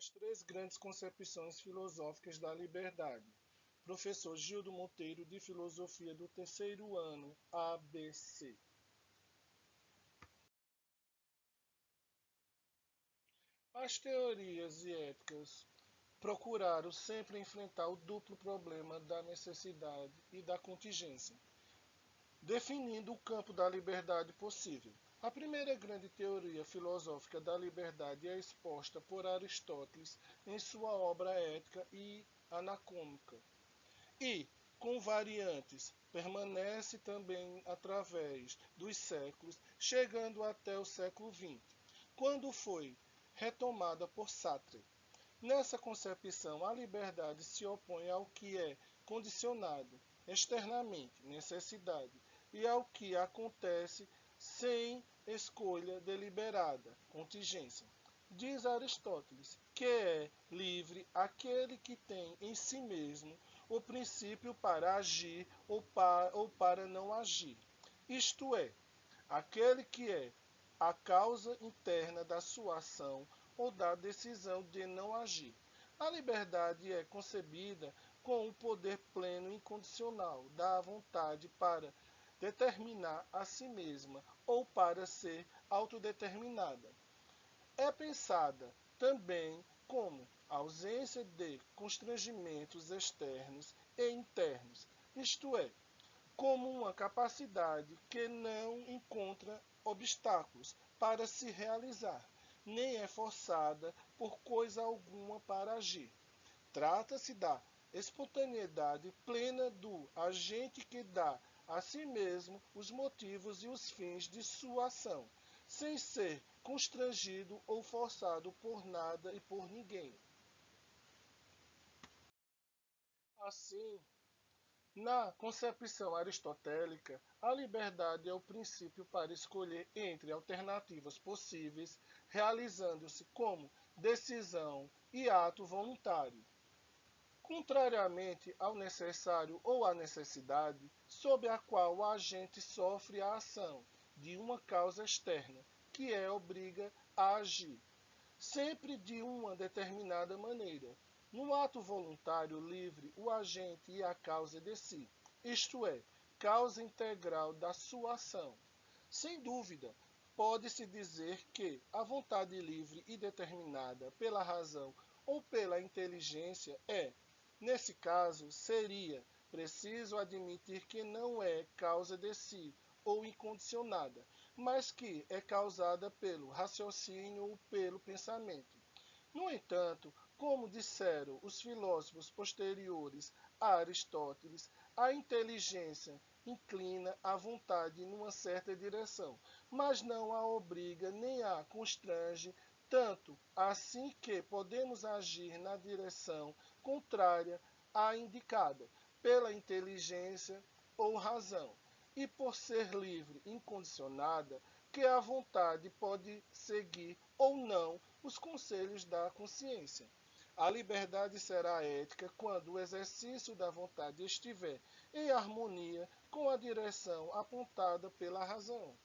as três grandes concepções filosóficas da liberdade. Professor Gildo Monteiro, de Filosofia do terceiro ano, ABC. As teorias e éticas procuraram sempre enfrentar o duplo problema da necessidade e da contingência, definindo o campo da liberdade possível. A primeira grande teoria filosófica da liberdade é exposta por Aristóteles em sua obra Ética e Anacômica, e, com variantes, permanece também através dos séculos, chegando até o século XX, quando foi retomada por Sartre. Nessa concepção, a liberdade se opõe ao que é condicionado externamente, necessidade, e ao que acontece sem escolha deliberada, contingência. Diz Aristóteles que é livre aquele que tem em si mesmo o princípio para agir ou para não agir, isto é, aquele que é a causa interna da sua ação ou da decisão de não agir. A liberdade é concebida com o poder pleno e incondicional da vontade para determinar a si mesma ou para ser autodeterminada. É pensada também como ausência de constrangimentos externos e internos, isto é, como uma capacidade que não encontra obstáculos para se realizar, nem é forçada por coisa alguma para agir. Trata-se da espontaneidade plena do agente que dá a si mesmo os motivos e os fins de sua ação, sem ser constrangido ou forçado por nada e por ninguém. Assim, na concepção aristotélica, a liberdade é o princípio para escolher entre alternativas possíveis, realizando-se como decisão e ato voluntário. Contrariamente ao necessário ou à necessidade, sob a qual o agente sofre a ação de uma causa externa, que obriga a agir, sempre de uma determinada maneira. No ato voluntário livre, o agente e a causa de si, isto é, causa integral da sua ação. Sem dúvida, pode-se dizer que a vontade livre e determinada pela razão ou pela inteligência é, nesse caso, seria preciso admitir que não é causa de si ou incondicionada, mas que é causada pelo raciocínio ou pelo pensamento. No entanto, como disseram os filósofos posteriores a Aristóteles, a inteligência inclina a vontade numa certa direção, mas não a obriga nem a constrange, tanto assim que podemos agir na direção contrária à indicada pela inteligência ou razão, e por ser livre e incondicionada, que a vontade pode seguir ou não os conselhos da consciência. A liberdade será ética quando o exercício da vontade estiver em harmonia com a direção apontada pela razão.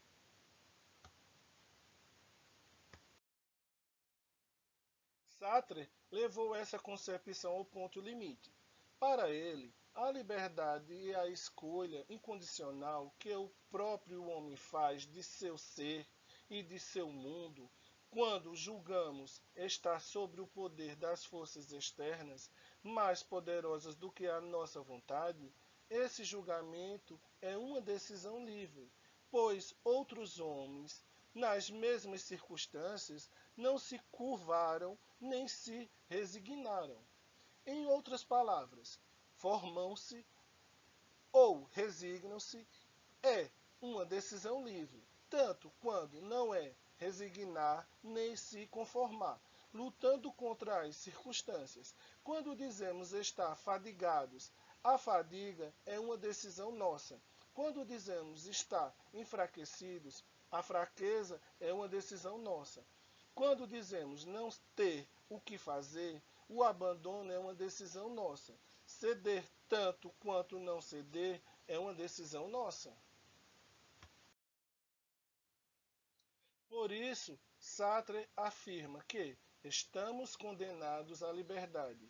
Sartre levou essa concepção ao ponto limite. Para ele, a liberdade é a escolha incondicional que o próprio homem faz de seu ser e de seu mundo quando julgamos estar sob o poder das forças externas mais poderosas do que a nossa vontade. Esse julgamento é uma decisão livre, pois outros homens, nas mesmas circunstâncias, não se curvaram nem se resignaram. Em outras palavras, formam-se ou resignam-se é uma decisão livre, tanto quando não é resignar nem se conformar, lutando contra as circunstâncias. Quando dizemos estar fadigados, a fadiga é uma decisão nossa. Quando dizemos estar enfraquecidos, a fraqueza é uma decisão nossa. Quando dizemos não ter o que fazer, o abandono é uma decisão nossa. Ceder tanto quanto não ceder é uma decisão nossa. Por isso, Sartre afirma que estamos condenados à liberdade.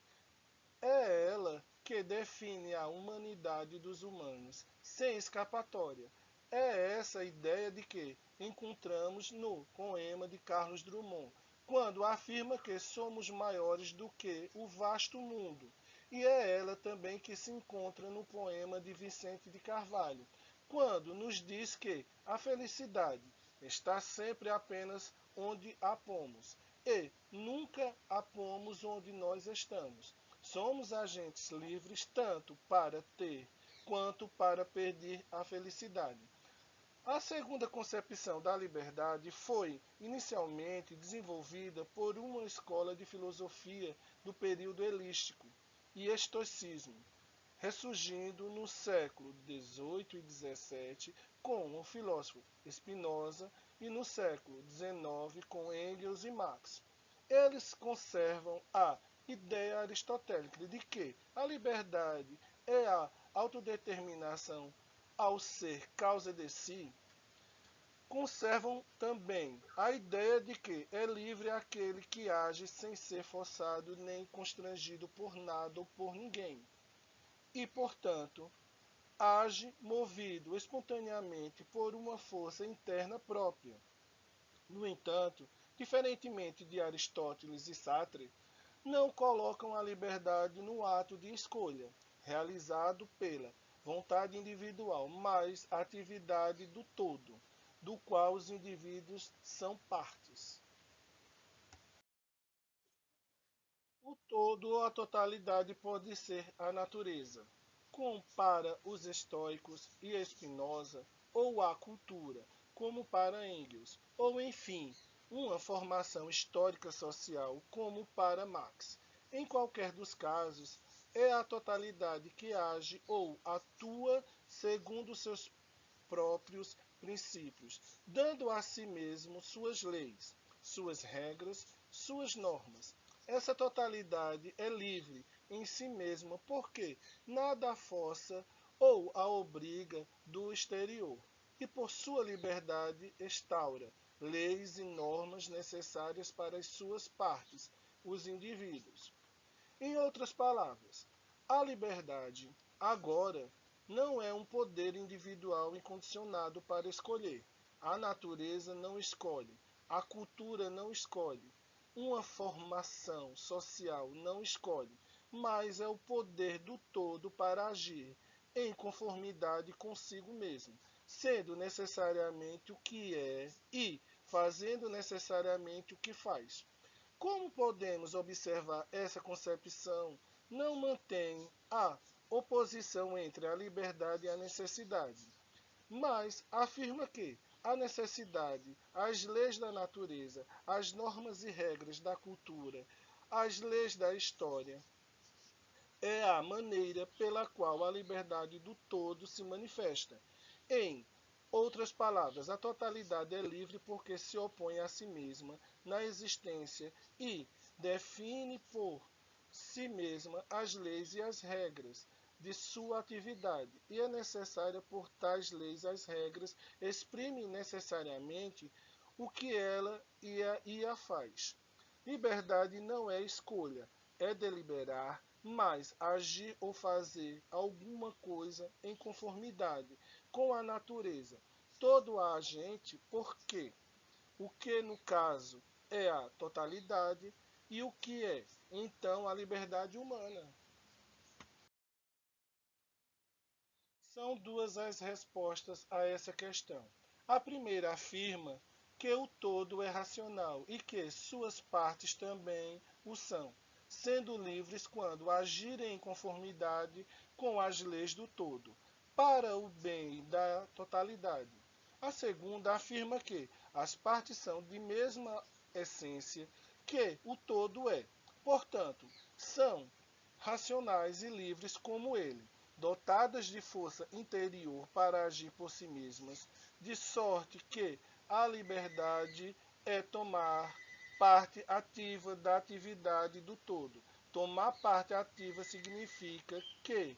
É ela que define a humanidade dos humanos, sem escapatória. É essa a ideia de que encontramos no poema de Carlos Drummond, quando afirma que somos maiores do que o vasto mundo. E é ela também que se encontra no poema de Vicente de Carvalho, quando nos diz que a felicidade está sempre apenas onde a pomos, e nunca a pomos onde nós estamos. Somos agentes livres tanto para ter quanto para perder a felicidade. A segunda concepção da liberdade foi inicialmente desenvolvida por uma escola de filosofia do período helístico e estoicismo, ressurgindo no século XVIII e XVII com o filósofo Spinoza e no século XIX com Engels e Marx. Eles conservam a ideia aristotélica de que a liberdade é a autodeterminação ao ser causa de si. Conservam também a ideia de que é livre aquele que age sem ser forçado nem constrangido por nada ou por ninguém e, portanto, age movido espontaneamente por uma força interna própria. No entanto, diferentemente de Aristóteles e Sartre, não colocam a liberdade no ato de escolha, realizado pela vontade individual, mas atividade do todo, do qual os indivíduos são partes. O todo ou a totalidade pode ser a natureza, como para os estoicos e Spinoza, ou a cultura, como para Engels, ou enfim, uma formação histórica social, como para Marx. Em qualquer dos casos, é a totalidade que age ou atua segundo seus próprios princípios, dando a si mesmo suas leis, suas regras, suas normas. Essa totalidade é livre em si mesma porque nada a força ou a obriga do exterior, e por sua liberdade instaura leis e normas necessárias para as suas partes, os indivíduos. Em outras palavras, a liberdade, agora, não é um poder individual incondicionado para escolher. A natureza não escolhe, a cultura não escolhe, uma formação social não escolhe, mas é o poder do todo para agir em conformidade consigo mesmo, sendo necessariamente o que é e fazendo necessariamente o que faz. Como podemos observar, essa concepção não mantém a oposição entre a liberdade e a necessidade, mas afirma que a necessidade, as leis da natureza, as normas e regras da cultura, as leis da história, é a maneira pela qual a liberdade do todo se manifesta. Em outras palavras, a totalidade é livre porque se opõe a si mesma na existência e define por si mesma as leis e as regras de sua atividade, e é necessária por tais leis as regras exprimem necessariamente o que ela ia faz. Liberdade não é escolha, é deliberar, mas agir ou fazer alguma coisa em conformidade com a natureza. Todo agente, porque o que no caso é a totalidade e o que é, então, a liberdade humana. São duas as respostas a essa questão. A primeira afirma que o todo é racional e que suas partes também o são, sendo livres quando agirem em conformidade com as leis do todo, para o bem da totalidade. A segunda afirma que as partes são de mesma essência que o todo é, portanto, são racionais e livres como ele, dotadas de força interior para agir por si mesmas, de sorte que a liberdade é tomar parte ativa da atividade do todo. Tomar parte ativa significa que,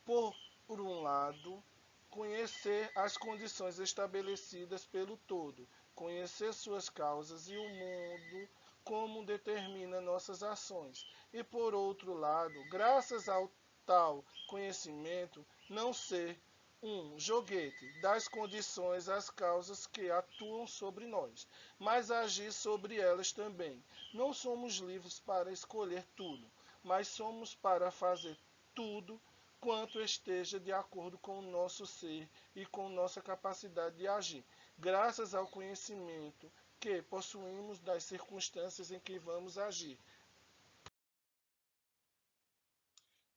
por um lado, conhecer as condições estabelecidas pelo todo, conhecer suas causas e o mundo como determina nossas ações. E por outro lado, graças ao tal conhecimento, não ser um joguete das condições às causas que atuam sobre nós, mas agir sobre elas também. Não somos livres para escolher tudo, mas somos para fazer tudo quanto esteja de acordo com o nosso ser e com nossa capacidade de agir, graças ao conhecimento que possuímos das circunstâncias em que vamos agir.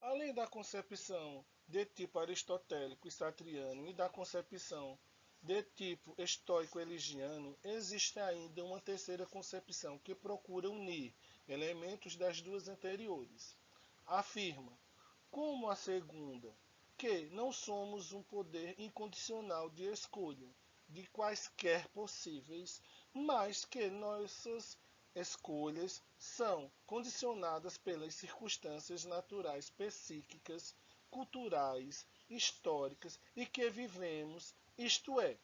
Além da concepção de tipo aristotélico e satriano e da concepção de tipo estoico-eligiano, existe ainda uma terceira concepção que procura unir elementos das duas anteriores. Afirma, como a segunda, que não somos um poder incondicional de escolha de quaisquer possíveis, mas que nossas escolhas são condicionadas pelas circunstâncias naturais, psíquicas, culturais, históricas e que vivemos, isto é,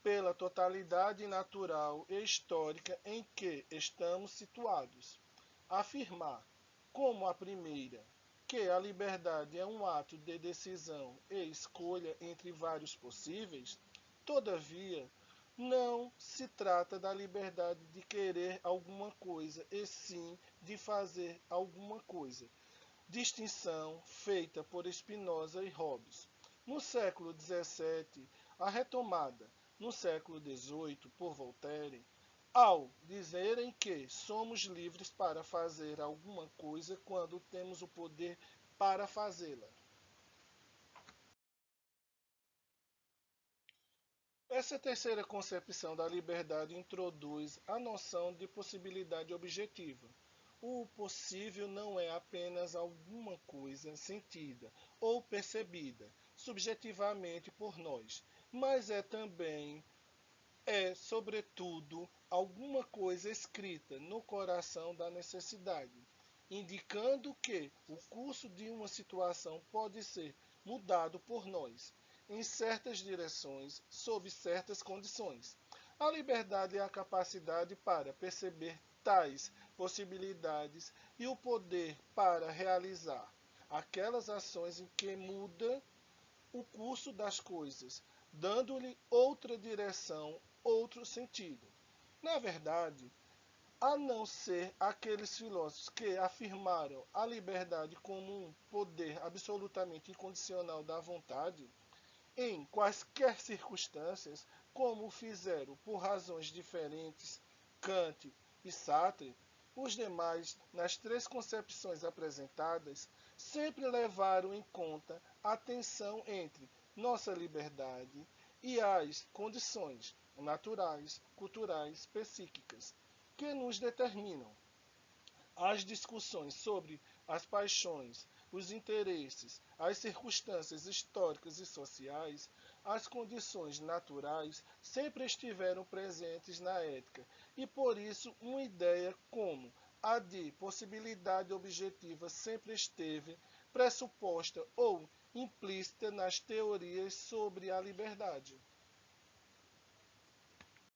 pela totalidade natural e histórica em que estamos situados. Afirmar, como a primeira, que a liberdade é um ato de decisão e escolha entre vários possíveis, todavia, não se trata da liberdade de querer alguma coisa, e sim de fazer alguma coisa. Distinção feita por Spinoza e Hobbes. No século XVII, a retomada no século XVIII por Voltaire, ao dizerem que somos livres para fazer alguma coisa quando temos o poder para fazê-la. Essa terceira concepção da liberdade introduz a noção de possibilidade objetiva. O possível não é apenas alguma coisa sentida ou percebida subjetivamente por nós, mas sobretudo, alguma coisa escrita no coração da necessidade, indicando que o curso de uma situação pode ser mudado por nós, em certas direções, sob certas condições. A liberdade é a capacidade para perceber tais possibilidades e o poder para realizar aquelas ações em que muda o curso das coisas, dando-lhe outra direção, outro sentido. Na verdade, a não ser aqueles filósofos que afirmaram a liberdade como um poder absolutamente incondicional da vontade, em quaisquer circunstâncias, como fizeram por razões diferentes Kant e Sartre, os demais, nas três concepções apresentadas, sempre levaram em conta a tensão entre nossa liberdade e as condições naturais, culturais, psíquicas que nos determinam. As discussões sobre as paixões, os interesses, as circunstâncias históricas e sociais, as condições naturais sempre estiveram presentes na ética e por isso uma ideia como a de possibilidade objetiva sempre esteve pressuposta ou implícita nas teorias sobre a liberdade.